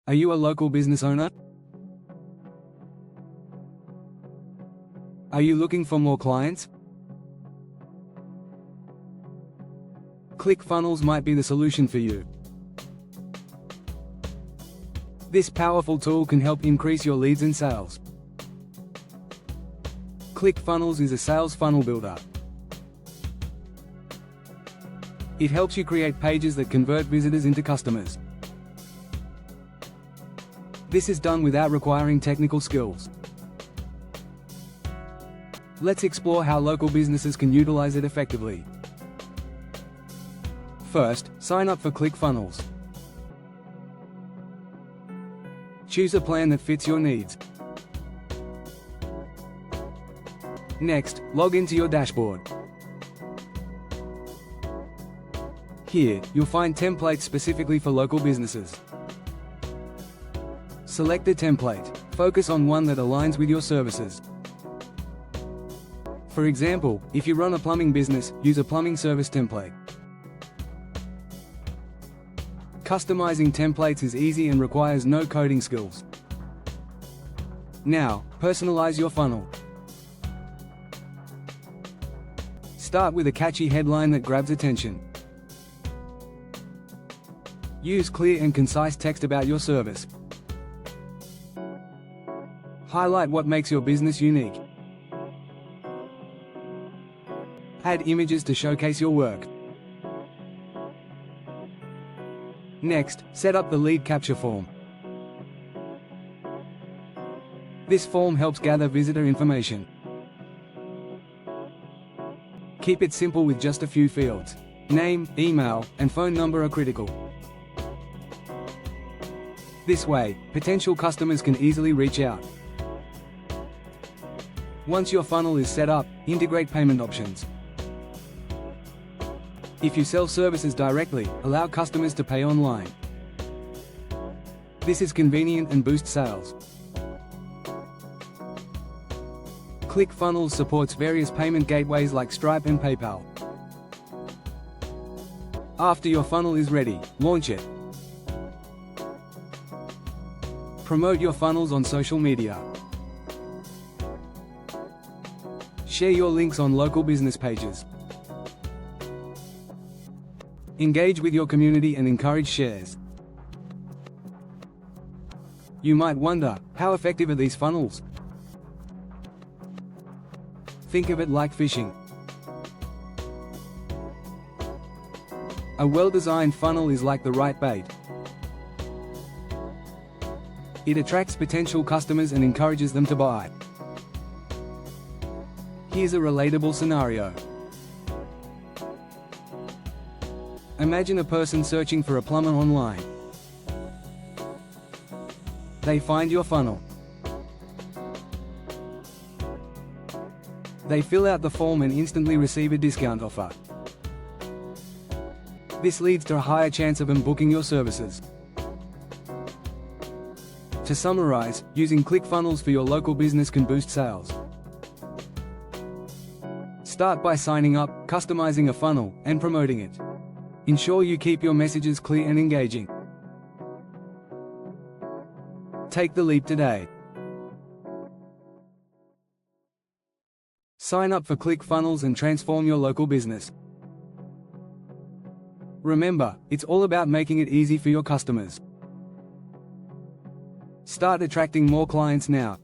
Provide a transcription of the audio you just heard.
Are you a local business owner? Are you looking for more clients? ClickFunnels might be the solution for you. This powerful tool can help increase your leads and sales. ClickFunnels is a sales funnel builder. It helps you create pages that convert visitors into customers. This is done without requiring technical skills. Let's explore how local businesses can utilize it effectively. First, sign up for ClickFunnels. Choose a plan that fits your needs. Next, log into your dashboard. Here, you'll find templates specifically for local businesses. Select a template. Focus on one that aligns with your services. For example, if you run a plumbing business, use a plumbing service template. Customizing templates is easy and requires no coding skills. Now, personalize your funnel. Start with a catchy headline that grabs attention. Use clear and concise text about your service. Highlight what makes your business unique. Add images to showcase your work. Next, set up the lead capture form. This form helps gather visitor information. Keep it simple with just a few fields. Name, email, and phone number are critical. This way, potential customers can easily reach out. Once your funnel is set up, integrate payment options. If you sell services directly, allow customers to pay online. This is convenient and boosts sales. ClickFunnels supports various payment gateways like Stripe and PayPal. After your funnel is ready, launch it. Promote your funnels on social media. Share your links on local business pages. Engage with your community and encourage shares. You might wonder, how effective are these funnels? Think of it like fishing. A well-designed funnel is like the right bait. It attracts potential customers and encourages them to buy. Here's a relatable scenario. Imagine a person searching for a plumber online. They find your funnel. They fill out the form and instantly receive a discount offer. This leads to a higher chance of them booking your services. To summarize, using ClickFunnels for your local business can boost sales. Start by signing up, customizing a funnel, and promoting it. Ensure you keep your messages clear and engaging. Take the leap today. Sign up for ClickFunnels and transform your local business. Remember, it's all about making it easy for your customers. Start attracting more clients now.